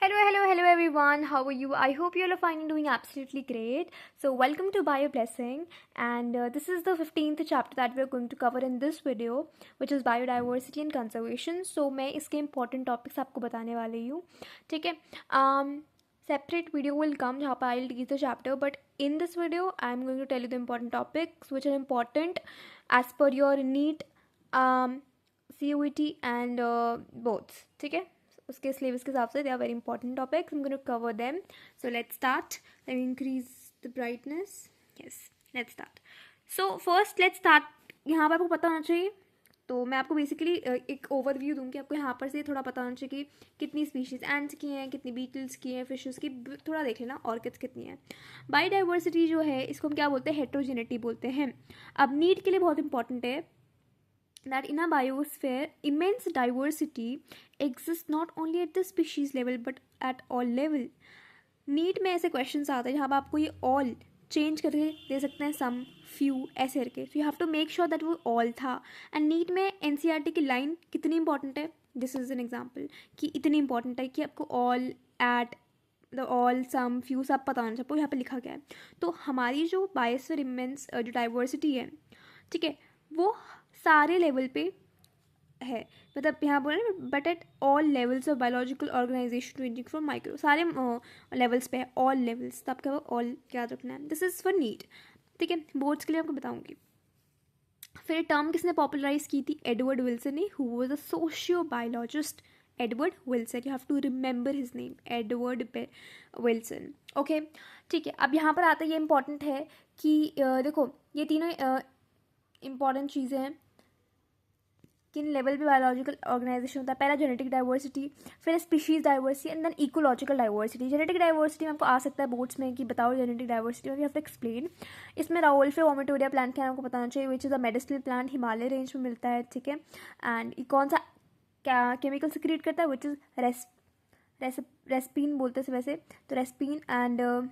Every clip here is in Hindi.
Hello everyone. How are you? I hope you all are fine and doing absolutely great. So, welcome to Bio Blessing, and this is the 15th chapter that we're going to cover in this video, which is biodiversity and conservation. So, मैं इसके important topics आपको बताने वाली हूँ, ठीक है? Separate video will come जहाँ पर I'll teach the chapter, but in this video I'm going to tell you the important topics which are important as per your NEET, CUET and boards, ठीक है? उसके सिलेबस के हिसाब से they are very important topics. I am going to cover them. So let's start. Let me increase the brightness. Yes, let's start. So first let's start. यहाँ पर आपको पता होना चाहिए, तो मैं आपको बेसिकली एक ओवरव्यू दूंगी. आपको यहाँ पर से थोड़ा पता होना चाहिए कि कितनी स्पीशीज़ एंड्स की हैं, कितनी बीटल्स की हैं, फिशेस की. थोड़ा देख लेना ऑर्किड्स कितनी हैं. बायोडाइवर्सिटी जो है इसको हम क्या बोलते हैं? हेट्रोजेनिटी बोलते हैं. अब नीड के लिए बहुत इंपॉर्टेंट है that in a biosphere immense diversity exists not only at the species level but at all level. NEET में ऐसे क्वेश्चंस आते हैं जहाँ पर आपको ये ऑल चेंज करके दे सकते हैं, सम, फ्यू, ऐसे करके. So you have to make sure that वो ऑल था. एंड नीट में एनसीईआरटी की लाइन कितनी इंपॉर्टेंट है, दिस इज एन एग्जाम्पल कि इतनी इंपॉर्टेंट है कि आपको all, at, the all, some, few सब पता होना चाहिए. आपको यहाँ पर लिखा गया है. तो हमारी जो बायोस्फीयर इमेंस जो डाइवर्सिटी है, ठीक है, वो सारे लेवल पे है. मतलब यहाँ बोल रहे हैं but at all levels of biological organization ranging from micro, सारे लेवल्स पे है, ऑल लेवल्स. तो आपका ऑल याद रखना है. दिस इज़ फॉर नीड, ठीक है. बोर्ड्स के लिए आपको बताऊंगी. फिर टर्म किसने पॉपुलराइज की थी? एडवर्ड विल्सन ने, who was a sociobiologist. Edward Wilson, you have to remember his name, Edward Wilson. Okay, ठीक है. अब यहाँ पर आता है, ये इंपॉर्टेंट है कि देखो ये तीनों इंपॉर्टेंट चीज़ें हैं. किन लेवल पे बायोलॉजिकल ऑर्गेनाइजेशन होता है? पहला जेनेटिक डाइवर्सिटी, फिर species diversity and then ecological diversity. Genetic diversity में आपको आ सकता है बोर्ड्स में कि बताओ जेनेटिक डाइवर्सिटी, और यू हैव टू एक्सप्लेन. इसमें राउल्फे वोमेटोरिया प्लांट क्या आपको बताना चाहिए, which is a medicinal plant, Himalaya range में मिलता है, ठीक है. एंड कौन सा क्या केमिकल सिक्रीट करता है, विच इज़ रेस्पिन बोलते हैं वैसे, तो रेस्पिन. एंड यहाँ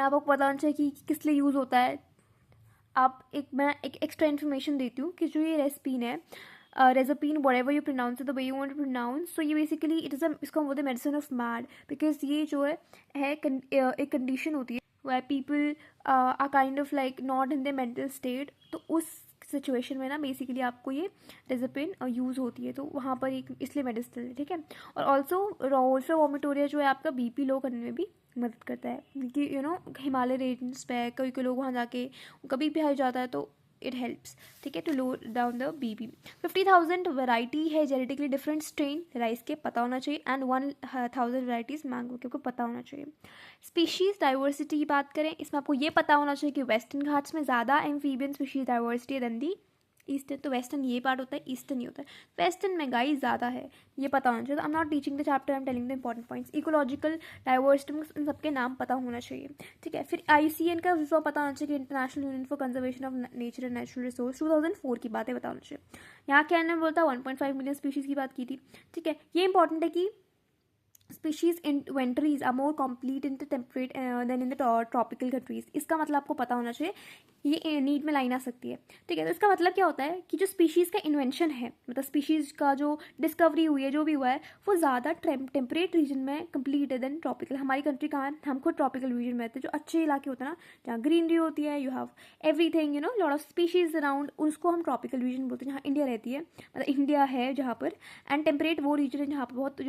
आपको पता होना चाहिए कि किस लिए यूज़ होता है. मैं एक एक्स्ट्रा इन्फॉर्मेशन देती हूँ कि जो ये रेस्पिन है, रेजोपिन, whatever you pronounce it the way you want to pronounce, so ये बेसिकली इट इज़ इसको हम बोलते हैं मेडिसिन ऑफ मैड, बिकॉज ये जो है एक कंडीशन होती है where people are kind of like not in their mental state. तो उस सिचुएशन में ना बेसिकली आपको ये रेजोपिन यूज़ होती है, तो वहाँ पर एक इसलिए मेडिसिन है, ठीक है. और ऑल्सो रोल्फे वोमेटोरिया जो है आपका बीपी लो करने में भी मदद करता है, क्योंकि हिमालय रेंज पे कोई कोई लोग वहाँ जाके कभी भी हाई जाता है तो इट हेल्प्स, ठीक है, to low down the BP. 50,000 variety है जेनेटिकली डिफरेंट स्ट्रेन राइस के, पता होना चाहिए. एंड 1,000 वैराइटीज मैंगो के, आपको पता होना चाहिए. स्पीशीज डाइवर्सिटी की बात करें, इसमें आपको ये पता होना चाहिए कि वेस्टर्न घाट्स में ज़्यादा एम्फीबियन स्पीशीज डाइवर्सिटी देन दी ईस्टर्न. तो वेस्टर्न ये पार्ट होता है, ईस्टर्न ये होता है. वेस्टर्न में गाइस ज़्यादा है, ये पता होना चाहिए. I am not teaching the chapter, I am telling the important points. Ecological diversity में इन सबके नाम पता होना चाहिए, ठीक है. फिर IUCN का विषय पता होना चाहिए कि international union for conservation of nature and natural resource, 2004 की बातें पता होना चाहिए. यहाँ क्या ने बोलता 1.5 मिलियन स्पीशीज़ की बात की थी, ठीक है. ये इंपॉर्टेंट है कि species inventories are more complete in the temperate than in the tropical countries. इसका मतलब आपको पता होना चाहिए. ये नीड में लाइन आ सकती है, ठीक है. तो इसका मतलब क्या होता है कि जो स्पीशीज़ का इन्वेंशन है, मतलब स्पीशीज़ का जो डिस्कवरी हुई है, जो भी हुआ है, वो ज़्यादा टेम्परेट रीजन में कंप्लीट है देन ट्रॉपिकल. हमारी कंट्री कहाँ है? हम खुद ट्रॉपिकल रीजन में रहते हैं. जो अच्छे इलाके होते हैं ना, जहाँ ग्रीनरी होती है, you have everything, lot of species around, उसको हम ट्रॉपिकल रीजन बोलते हैं. जहाँ इंडिया रहती है, मतलब इंडिया है जहाँ पर. एंड टेम्परेट वो रीजन है जहाँ पर बहुत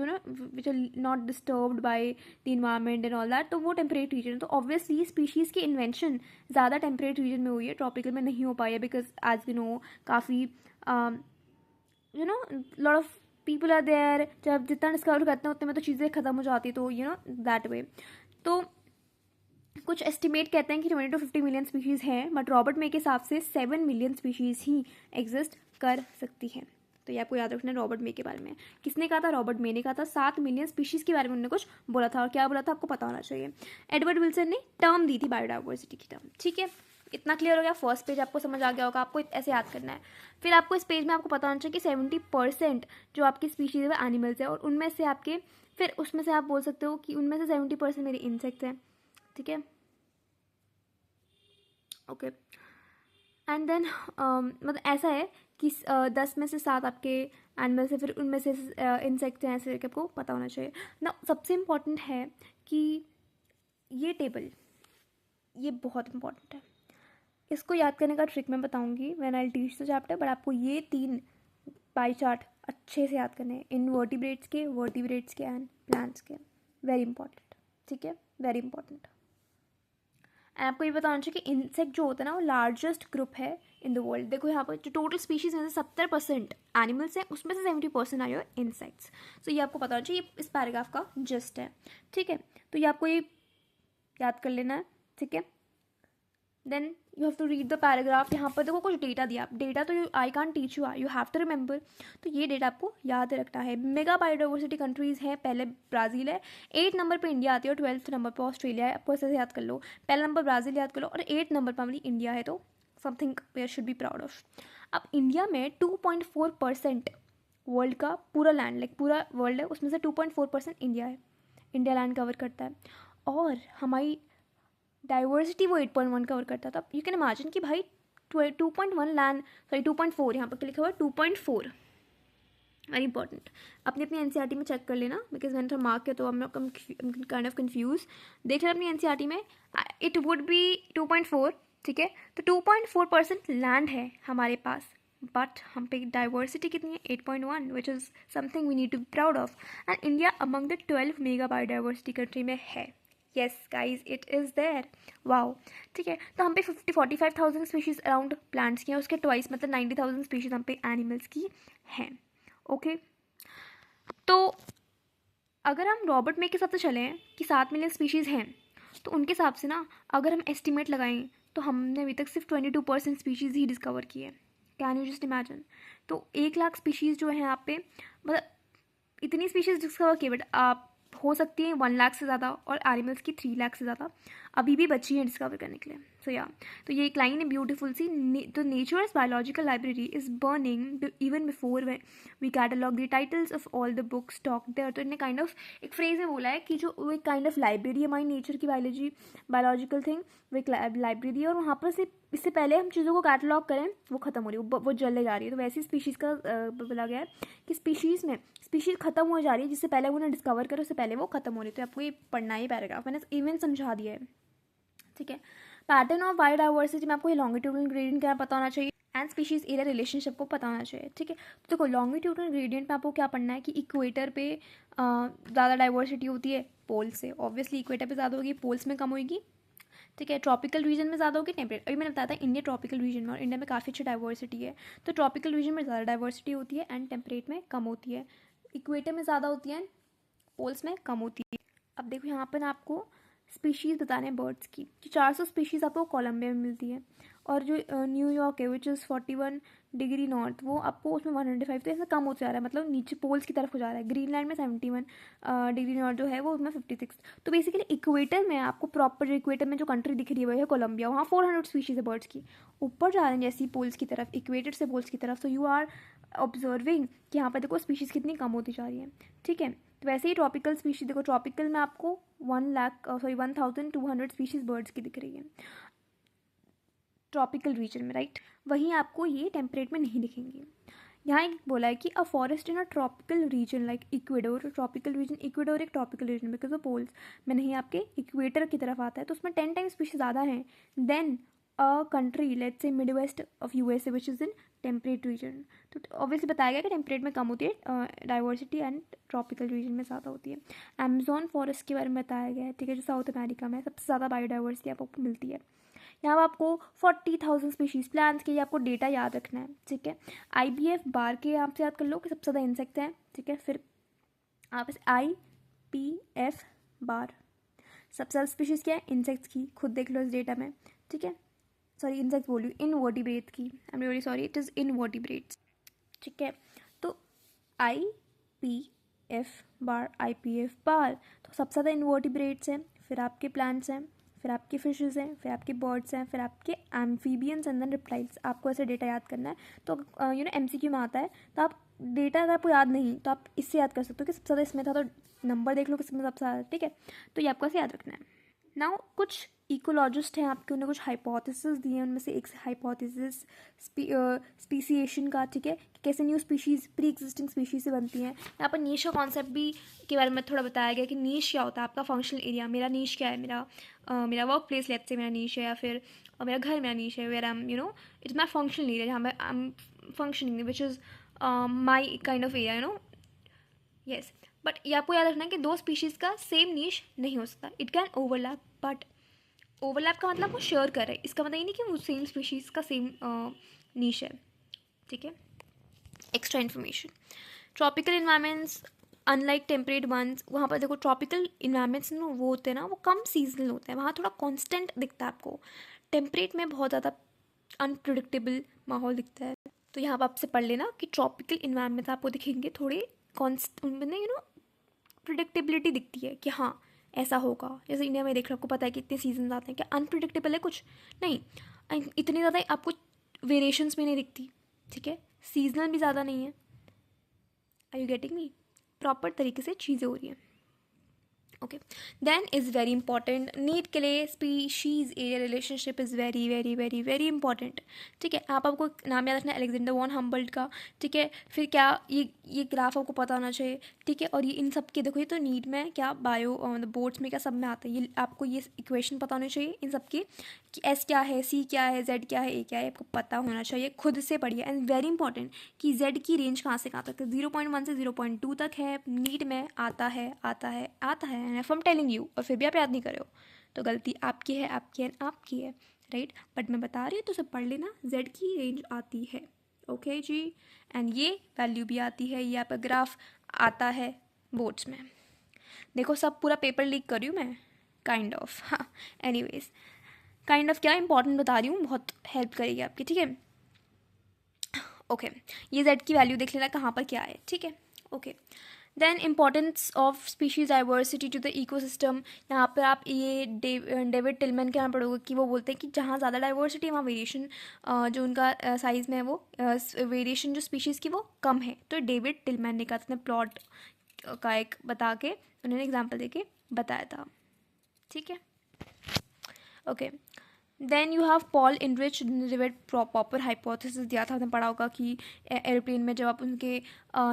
which are not disturbed by the environment and all that, तो वो टेम्परेट रीजन है. तो ऑब्वियसली स्पीशीज़ की इन्वेंशन ज़्यादा टेम्परेट रीजन में हुई है, ट्रॉपिकल में नहीं हो पाई है, बिकॉज एज यू नो काफ़ी lot of people are there. जब जितना डिस्कवर करते हैं उतने में तो चीज़ें ख़त्म हो जाती है, तो दैट वे. तो कुछ एस्टिमेट कहते हैं कि 20 to 50 मिलियन स्पीशीज़ हैं, बट रॉबर्ट मे के हिसाब से 7 मिलियन स्पीशीज़ ही एग्जिस्ट कर सकती हैं. तो ये आपको याद रखना है रॉबर्ट मे के बारे में. किसने कहा था? रॉबर्ट मे ने कहा था. 7 मिलियन स्पीशीज़ के बारे में उन्होंने कुछ बोला था, और क्या बोला था आपको पता होना चाहिए. एडवर्ड विल्सन ने टर्म दी थी बायोडाइवर्सिटी की टर्म, ठीक है. इतना क्लियर हो गया. फर्स्ट पेज आपको समझ आ गया होगा. आपको ऐसे याद करना है. फिर आपको इस पेज में आपको पता होना चाहिए कि 70% जो आपकी स्पीशीज़ है वो एनिमल्स है, और उनमें से आपके फिर उसमें से आप बोल सकते हो कि उनमें से 70% मेरे इंसेक्ट्स हैं, ठीक है. ओके. एंड देन मतलब ऐसा है कि 10 में से 7 आपके एनिमल्स है, फिर उनमें से इंसेक्ट्स हैं, ऐसे करके आपको पता होना चाहिए ना। सबसे इम्पॉर्टेंट है कि ये टेबल, ये बहुत इंपॉर्टेंट है। इसको याद करने का ट्रिक मैं बताऊंगी when I teach the chapter, but आपको ये 3 पाई चार्ट अच्छे से याद करने हैं, इनवर्टिब्रेट्स के, वर्टिब्रेट्स के एंड प्लांट्स के। वेरी इंपॉर्टेंट, ठीक है, वेरी इंपॉर्टेंट। एंड आपको ये बताना चाहिए कि इंसेक्ट जो होता है ना वो लार्जेस्ट ग्रुप है इन द वर्ल्ड। देखो यहाँ पर जो टोटल स्पीशीज में से 70% एनिमल्स हैं, उसमें से 70% आर योर इंसेक्ट्स। सो ये आपको पता होना चाहिए, इस पैराग्राफ का जस्ट है, ठीक है। तो ये आपको ये याद कर लेना है, ठीक है। Then you have to read the paragraph. यहाँ पर देखो कुछ डेटा दिया, डेटा तो I can't teach you have to remember. तो ये डेटा आपको याद रखना है। मेगा बायोडाइवर्सिटी कंट्रीज हैं, पहले ब्राज़ील है, 8 नंबर पे इंडिया आती है और 12th नंबर पर ऑस्ट्रेलिया है। आपको ऐसे से याद कर लो, पहला नंबर ब्राज़ील याद कर लो और 8 नंबर पर हमारी इंडिया है। तो something we should be proud of. अब इंडिया में 2.4% वर्ल्ड का पूरा लैंड, लाइक पूरा वर्ल्ड है, उसमें से 2.4% इंडिया है, इंडिया लैंड कवर करता है। और हमारी डाइवर्सिटी वो 8.1 कवर करता था। यू कैन इमेजिन कि भाई 2.1 लैंड, सॉरी 2.4, यहाँ पर लिखा हुआ है 2.4। Very important. अपनी अपनी एनसीईआरटी में चेक कर लेना, बिकॉज मैंने थोड़ा मार्क किया तो I'm काइंड ऑफ कन्फ्यूज। देख लेना अपनी एनसीईआरटी में, इट वुड बी 2.4, ठीक है। तो 2.4% लैंड है हमारे पास, बट हम पे डाइवर्सिटी कितनी है, 8.1, which is something we need to be proud of. And India among the 12 mega biodiversity country में है। Yes guys, it is there, wow, ठीक है। तो हम पे 45,000 स्पीशीज़ अराउंड प्लांट्स की हैं, उसके ट्वाइस मतलब 90,000 स्पीशीज़ हम पे एनिमल्स की हैं, ओके। तो अगर हम रॉबर्ट मेक के हिसाब से चलें कि 7 मिलियन स्पीशीज़ हैं, तो उनके हिसाब से ना अगर हम एस्टिमेट लगाएं तो हमने अभी तक सिर्फ 22% स्पीशीज़ ही डिस्कवर की है। Can you just imagine. तो 1 लाख स्पीशीज़ जो है यहाँ पे, मतलब इतनी स्पीशीज़ डिस्कवर की, बट आप हो सकती है 1 लाख से ज़्यादा, और एनिमल्स की 3 लाख से ज़्यादा अभी भी बची हैं डिस्कवर करने के लिए। सो या, तो ये एक लाइन है ब्यूटीफुल सी, the nature's biological library is burning even before we catalog the titles of all the books stock there. तो इन्हें काइंड ऑफ एक फ्रेज में बोला है कि जो वो एक काइंड ऑफ लाइब्रेरी है हमारी नेचर की, बायोलॉजिकल थिंग, वो एक लाइब्रेरी है, और वहाँ पर से इससे पहले हम चीज़ों को कैटलॉग करें वो ख़त्म हो रही है, वो जलने जा रही है। तो वैसी स्पीशीज़ का बोला गया है कि स्पीशीज़ ख़त्म हो जा रही है, जिससे पहले उन्हें डिस्कवर करो, उससे पहले वो ख़त्म हो रही है। तो आपको ये पढ़ना ही पैराग्राफ, मैंने इवन समझा दिया है, ठीक है। पैटर्न ऑफ बायोडाइवर्सिटी में आपको ये लॉन्गिट्यूडनल ग्रेडियंट क्या पता होना चाहिए, एंड स्पीशीज एरिया रिलेशनशिप को पता होना चाहिए, ठीक है। तो देखो लॉन्गिट्यूडनल ग्रेडियंट में आपको क्या पढ़ना है कि इक्वेटर पे ज़्यादा डाइवर्सिटी होती है पोल से, ऑब्वियसली इक्वेटर पे ज़्यादा होगी, पोल्स में कम होगी, ठीक है। ट्रॉपिकल रीजन में ज़्यादा होगी, टेम्परेट, अभी मैंने बताया था इंडिया ट्रॉपिकल रीजन में, और इंडिया में काफ़ी अच्छी डाइवर्सिटी है। तो ट्रॉपिकल रीजन में ज़्यादा डाइवर्सिटी होती है एंड टेम्परेट में कम होती है, इक्वेटर में ज़्यादा होती है, पोल्स में कम होती है। अब देखो यहाँ पर आपको स्पीशीज़ बताने हैं बर्ड्स की, कि 400 स्पीशीज़ आपको कोलंबिया में मिलती है, और जो न्यूयॉर्क है विच इज़ 41 डिग्री नॉर्थ, वो आपको उसमें 105, तो ऐसा कम होता जा रहा है, मतलब नीचे पोल्स की तरफ हो जा रहा है। ग्रीनलैंड में 71 डिग्री नॉर्थ जो है वो उसमें 56। तो बेसिकली इक्वेटर में आपको प्रॉपर इक्वेटर में जो कंट्री दिख रही है वो है कोलंबिया, वहाँ 400 स्पीशीज़ है बर्ड्स की। ऊपर जा रहे हैं जैसी पोल्स की तरफ, इक्वेटर से पोल्स की तरफ, तो यू आर ऑब्जर्विंग कि यहाँ पर देखो स्पीशीज़ कितनी कम होती जा रही है, ठीक है। तो वैसे ही ट्रॉपिकल स्पीशीज, देखो ट्रॉपिकल में आपको 1,200 स्पीशीज बर्ड्स की दिख रही है ट्रॉपिकल रीजन में, राइट। वहीं आपको ये टेम्परेट में नहीं दिखेंगी। यहाँ एक बोला है कि a forest in a tropical region like Ecuador, tropical region, Ecuador एक ट्रॉपिकल रीजन बिकॉज वो पोल्स में नहीं आपके इक्वेटर की तरफ आता है, तो उसमें 10 टाइम्स स्पीशीज ज़्यादा हैं than a country let's say mid west of USA which is in temperate region. तो ऑब्वियसली बताया गया कि टेम्परेट में कम होती है डाइवर्सिटी, एंड ट्रॉपिकल रीजन में ज़्यादा होती है। अमेजोन फॉरेस्ट के बारे में बताया गया है, ठीक है, जो साउथ अमेरिका में सबसे ज़्यादा बायोडाइवर्सिटी आपको मिलती है। यहाँ पर आपको 40,000 स्पीशीज़ प्लांट्स के, आपको डेटा याद रखना है, ठीक है। IBF बार के यहाँ से याद कर लो कि सबसे ज़्यादा इंसेक्ट हैं, ठीक है। फिर आप इस IPF बार, सबसे ज़्यादा स्पीशीज़ क्या है, इंसेक्ट्स की, खुद देख लो इस डेटा में, ठीक है। सॉरी इंसेक्ट बोल रही हूँ, इनवर्टिब्रेट्स की, I am really sorry, it is invertebrates, ठीक है। तो IPF बार, IPF बार, तो सबसे ज़्यादा इनवर्टिब्रेट्स हैं, फिर आपके प्लांट्स हैं, फिर आपके फिशेस हैं, फिर आपके बर्ड्स हैं, फिर आपके एम्फीबियंस एंड देन रिप्टाइल्स। आपको ऐसे डेटा याद करना है। तो MCQ में आता है, तो आप डेटा अगर आपको याद नहीं तो आप इससे याद कर सकते हो कि सबसे ज़्यादा इसमें था, तो नंबर देख लो किसमें सबसे ज़्यादा, ठीक है। तो ये आपको ऐसे याद रखना है। नाउ कुछ इकोलॉजिस्ट हैं आपके, उन्होंने कुछ हाइपोथेसिस दिए हैं, उनमें से एक हाइपोथेसिस स्पीसीएशन का, ठीक है, कि कैसे new species pre existing species से बनती हैं। यहाँ पर नीश का कॉन्सेप्ट भी के बारे में थोड़ा बताया गया कि नीश क्या होता है, आपका फंक्शनल एरिया। मेरा नीश क्या है, मेरा वर्क प्लेस लेट से मेरा नीश है, या फिर मेरा घर मेरा नीश है, where I am it's my functional area, जहाँ I am functioning, which is my kind of area, yes. But ये आपको याद रखना है कि दो स्पीशीज़ का सेम नीश नहीं हो सकता, it can overlap, but overlap का मतलब वो शेयर कर रहे हैं, इसका मतलब ये नहीं कि वो सेम स्पीशीज़ का सेम नीश है, ठीक है। Extra information, tropical environments unlike temperate ones, वहाँ पर देखो ट्रॉपिकल इन्वायरमेंट्स में वो होते हैं ना, वो कम सीजनल होते हैं, वहाँ थोड़ा कॉन्स्टेंट दिखता है आपको। टेम्परेट में बहुत ज़्यादा अनप्रिडिक्टेबल माहौल दिखता है। तो यहाँ पर आपसे पढ़ लेना कि ट्रॉपिकल इन्वायरमेंट्स आपको दिखेंगे थोड़े उनमें प्रिडिक्टेबिलिटी दिखती है कि हाँ ऐसा होगा। जैसे इंडिया में देख लो, आपको पता है कि इतने सीजन आते हैं, क्या अनप्रिडिक्टेबल है कुछ नहीं, इतनी ज़्यादा आपको वेरिएशंस भी नहीं दिखती, ठीक है। सीजनल भी ज़्यादा नहीं है। Are you getting me? Proper तरीके से चीज़ें हो रही हैं, okay. Then is very important, NEET के लिए species area relationship is very very very very important, ठीक है। आपको नाम याद रखना है अलेक्जेंडर वॉन हम्बल्ट का, ठीक है। फिर क्या ये ग्राफ आपको पता होना चाहिए, ठीक है। और ये इन सब के देखो, ये तो नीट में क्या बायो बोर्ड्स में क्या सब में आता है, ये आपको ये इक्वेशन पता होनी चाहिए इन सब की, कि एस क्या है, सी क्या है, जेड क्या है, ए क्या है, आपको पता होना चाहिए, खुद से पढ़िए। एंड वेरी इंपॉर्टेंट कि जेड की रेंज कहाँ से कहाँ तक है, 0.1 से 0.2 तक है, नीट में आता है आता है आता है, and I am telling you, और फिर भी आप याद नहीं कर रहे हो तो गलती आपकी है, आपकी है, आपकी है, राइट। बट मैं बता रही हूँ तो सब पढ़ लेना, जेड की रेंज आती है, ओके जी। एंड ये वैल्यू भी आती है, ये आपका ग्राफ आता है बोर्ड्स में। देखो सब पूरा पेपर लीक कर रही हूँ मैं, काइंड ऑफ, हाँ। एनीवेज, काइंड ऑफ क्या इंपॉर्टेंट बता रही हूँ, बहुत हेल्प करेगी आपकी, ठीक है, ओके। ये जेड की वैल्यू देख लेना कहाँ पर क्या है, ठीक है, okay. Then importance of species diversity to the ecosystem, यहाँ पर आप ये डेविड टिलमैन के यहाँ पढ़ोगे कि वो बोलते हैं कि जहाँ ज़्यादा डाइवर्सिटी है वहाँ वेरिएशन जो उनका साइज़ में है वो वेरिएशन जो स्पीशीज़ की वो कम है। तो डेविड टिलमैन ने कहा था, प्लॉट का एक बता के उन्होंने एग्जाम्पल दे के बताया था, ठीक है, okay. Then you have Paul Ehrlich rivet popper hypothesis दिया था, आपने पढ़ा होगा कि एयरप्लेन में जब आप उनके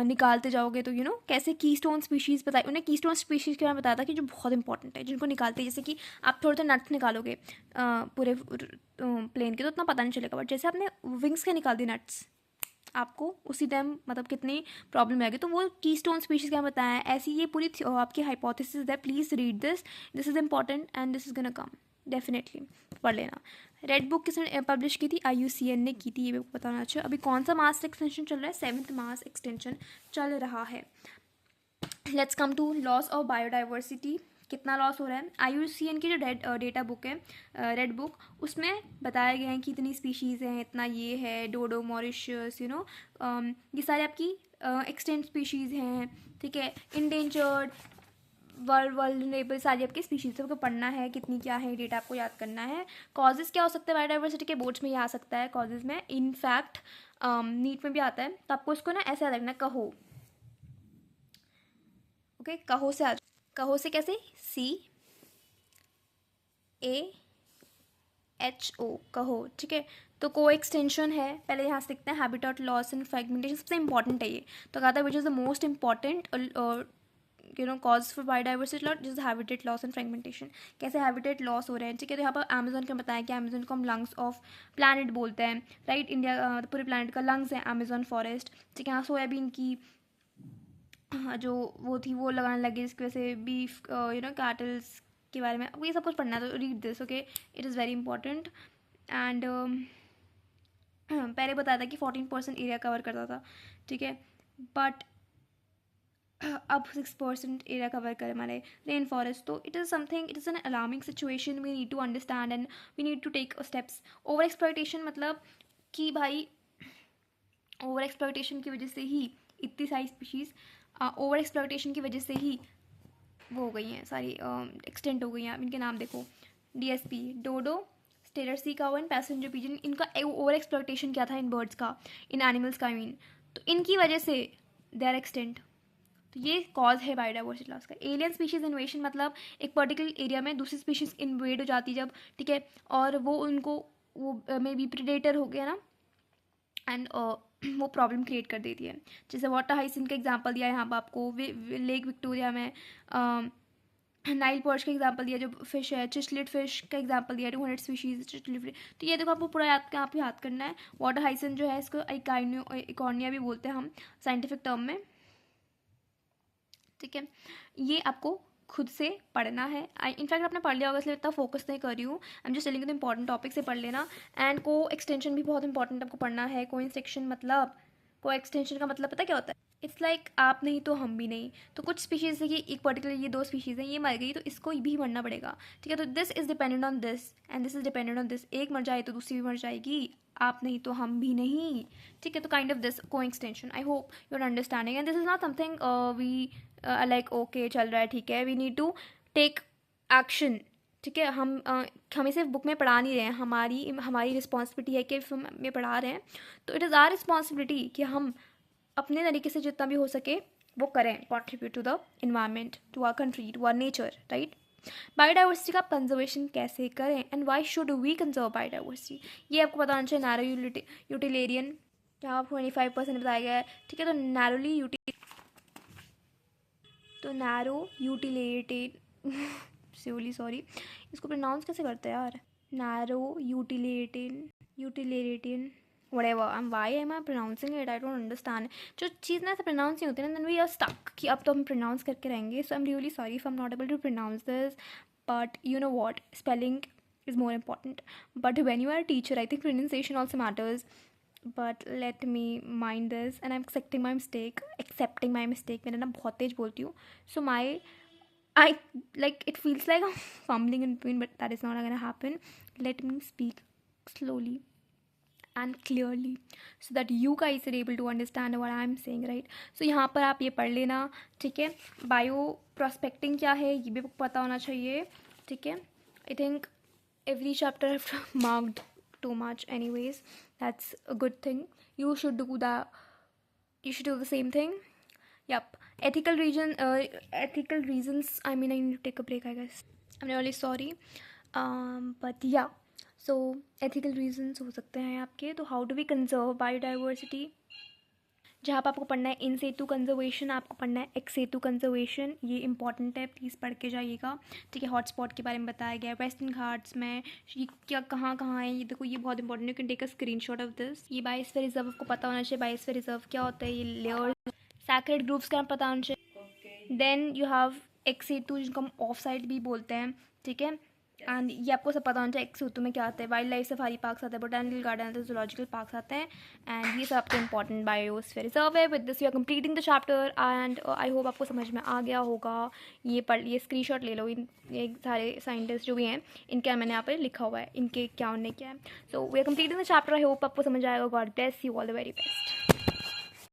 निकालते जाओगे तो कैसे कीस्टोन स्पीशीज़ बताई, उन्हें कीस्टोन स्पीशीज़ के बारे में बताया था कि जो बहुत इंपॉर्टेंट है, जिनको निकालते हैं, जैसे कि आप थोड़े से नट्स निकालोगे पूरे प्लेन के तो उतना पता नहीं चलेगा, बट जैसे आपने विंग्स के निकाल दिए नट्स, आपको उसी टाइम मतलब कितनी प्रॉब्लम आएगी, तो वो कीस्टोन स्पीशीज़ क्या बताया है, ऐसी ये पूरी आपकी हाइपोथेसिस है। Please read this is important and this is gonna come, definitely पढ़ लेना। रेड बुक किसने पब्लिश की थी, IUCN ने की थी, ये भी बताना अच्छा। अभी कौन सा मास एक्सटेंशन चल रहा है, 7th मास एक्सटेंशन चल रहा है। Let's come to loss of biodiversity, कितना लॉस हो रहा है। IUCN की जो डेटा बुक है, रेड बुक, उसमें बताया गया है कि इतनी स्पीशीज़ हैं, इतना ये है, डोडो मॉरिशस, ये सारे आपकी एक्सटेंट स्पीशीज़ हैं, ठीक है। इंडेंजर्ड, वर्ल्ड सारी आपकी स्पीशीज़ को पढ़ना है, कितनी क्या है, डेटा आपको याद करना है। कॉजेज़ क्या हो सकते हैं बायोडाइवर्सिटी के, बोर्ड्स में ये आ सकता है कॉजेज़ में, इनफैक्ट नीट में भी आता है, तो आपको इसको ना ऐसे याद रखना, कहो, ओके, कहो से कहो से कैसे, CAHO, कहो, ठीक है। तो को एक्सटेंशन है, पहले यहाँ से देखते हैं, हैबिटेट लॉस एंड फ्रेगमेंटेशन सबसे इंपॉर्टेंट है ये, तो कहता है which is the most important cause for biodiversity loss, जिस हैबिटेट लॉस एंड फ्रेगमेंटेशन, कैसे हैबिटेट लॉस हो रहे हैं, ठीक है। तो यहाँ पर अमेजोन का बताया कि अमेजोन को हम लंग्स ऑफ प्लानट बोलते हैं, राइट। इंडिया पूरे प्लानट का लंग्स है अमेजोन फॉरेस्ट, ठीक है। यहाँ सोयाबीन की जो वो थी वो लगाने लगी, जिसकी वजह से बीफ कैटल्स के बारे में, ये सब कुछ पढ़ना है, तो read this, okay, it is very important. And पहले बताया था कि 14% एरिया कवर करता था, ठीक है, बट अब 6% एरिया कवर करे हमारे रेन फॉरेस्ट, तो it is something, it is an alarming situation, we need to understand and we need to take steps. Over exploitation मतलब कि भाई ओवर एक्सप्लॉयटेशन की वजह से ही इतनी सारी स्पीशीज़ ओवर एक्सप्लॉयटेशन की वजह से ही वो हो गई हैं सारी, एक्सटेंट हो गई हैं। आप इनके नाम देखो, DSP, dodo, Steller sea cow and passenger pigeon, इनका ओवर एक्सप्लॉयटेशन क्या था इन बर्ड्स का, इन एनिमल्स का, आई मीन, तो इनकी वजह से दे आर एक्सटेंट। तो ये कॉज है बायोडाइवर्सिटी लॉस का। एलियन स्पीशीज़ इन्वेशन मतलब एक पर्टिकुलर एरिया में दूसरी स्पीशीज़ इन्वेड हो जाती है जब, ठीक है, और वो उनको वो मे बी प्रेडेटर हो गया ना, एंड वो प्रॉब्लम क्रिएट कर देती है। जैसे वाटर हाइसिन का एग्जांपल दिया यहाँ पर आपको, लेक विक्टोरिया में नाइल पर्च का एग्जांपल दिया, जो फिश है चिस्लिट फिश का एग्जांपल दिया, 200 स्पीशीज चिस्लिट फिश। तो ये देखो आपको पूरा याद करना है। वाटर हाइसिन जो है इसको इकॉर्निया भी बोलते हैं हम साइंटिफिक टर्म में, ठीक है। ये आपको खुद से पढ़ना है। इनफैक्ट आपने पढ़ लिया होगा इसलिए इतना फोकस नहीं कर रही हूँ। I am just telling you the important topic से पढ़ लेना। एंड को एक्सटेंशन भी बहुत इंपॉर्टेंट आपको पढ़ना है। को एक्सटेंशन का मतलब पता क्या होता है? इट्स लाइक आप नहीं तो हम भी नहीं। तो कुछ स्पीशीज़ है कि एक पर्टिकुलर ये 2 स्पीशीज़ हैं, ये मर गई तो इसको भी मरना पड़ेगा, ठीक है। तो this is dependent on this and this is dependent on this. एक मर जाए तो दूसरी भी मर जाएगी, आप नहीं तो हम भी नहीं, ठीक है। तो काइंड ऑफ दिस को extinction. I hope you are understanding and this is not something we like okay चल रहा है, ठीक है। We need to take action, ठीक है। हमें सिर्फ बुक में पढ़ा नहीं रहे हैं, हमारी रिस्पॉन्सिबिलिटी है कि हम ये पढ़ा रहे हैं तो इट इज़ आवर रिस्पॉन्सिबिलिटी कि हम अपने तरीके से जितना भी हो सके वो करें, contribute to the environment, to our country, to our nature, right. Biodiversity का कंजर्वेशन कैसे करें and why should we conserve biodiversity, ये आपको पता होना चाहिए। नैरो यूटिलेरियन यहाँ 25% बताया गया है, ठीक है। तो नैरो यूटिलेटेड सॉरी इसको प्रोनाउंस कैसे करते हैं यार? Narrow utilitarian whatever, and why am I pronouncing it? I don't understand. जो चीज़ ना ऐसे pronounce नहीं होती ना, then we are stuck कि अब तो हम pronounce करके रहेंगे. So I'm really sorry if I'm not able to pronounce this, but you know what, spelling is more important. But when you are a teacher, I think pronunciation also matters. But let me mind this, and I'm accepting my mistake. मैंने ना बहुत तेज बोलती हूँ, so I like it feels like I'm fumbling in between, but that is not gonna happen. Let me speak slowly and clearly so that you guys are able to understand what I'm saying, right? So यहाँ पर आप ये पढ़ लेना, ठीक है। बायो प्रोस्पेक्टिंग क्या है ये भी पता होना चाहिए, ठीक है। I think every chapter I've marked too much anyways. That's a good thing. You should do the same thing. Yep. Ethical reasons, I mean I need to take a break, I guess. I'm really sorry. But yeah, so ethical reasons हो सकते हैं आपके। तो how do we conserve biodiversity, जहाँ पर आपको पढ़ना है इन सेतु कंजर्वेशन, आपको पढ़ना है एक्स सेतु कंजर्वेशन। ये इंपॉर्टेंट है, प्लीज़ पढ़ के जाइएगा, ठीक है। हॉटस्पॉट के बारे में बताया गया है, वेस्टर्न घाट्स में ये क्या कहाँ है, ये देखो ये बहुत इंपॉर्टेंट है। You can take a screenshot of this. ये बायोस्फीयर रिजर्व आपको पता होना चाहिए। बायोस्फीयर रिजर्व क्या होता है, ये लेयर सैक्रेड ग्रुप्स का पता होना चाहिए। देन यू हैव एक्स सेतु जिनको हम ऑफ साइड भी बोलते हैं, ठीक है। एंड ये आपको सब पता होना चाहिए एक्स सेतु में क्या आता है। वाइल्ड लाइफ सफारी पार्क्स आते हैं, बोटानिकल गार्डन आते हैं, जूलॉजिकल पार्क्स आते हैं, एंड ये सब आपको इंपॉर्टेंट बायोस्फीयर रिजर्व है। With this you are completing the chapter and I hope आपको समझ में आ गया होगा। ये स्क्रीनशॉट ले लो, ये सारे साइंटिस्ट जो भी हैं इनके मैंने यहाँ पर लिखा हुआ है, इनके क्या उन्हें क्या है। So we are completing the chapter. I hope आपको समझ आएगा। God bless you, all the very best.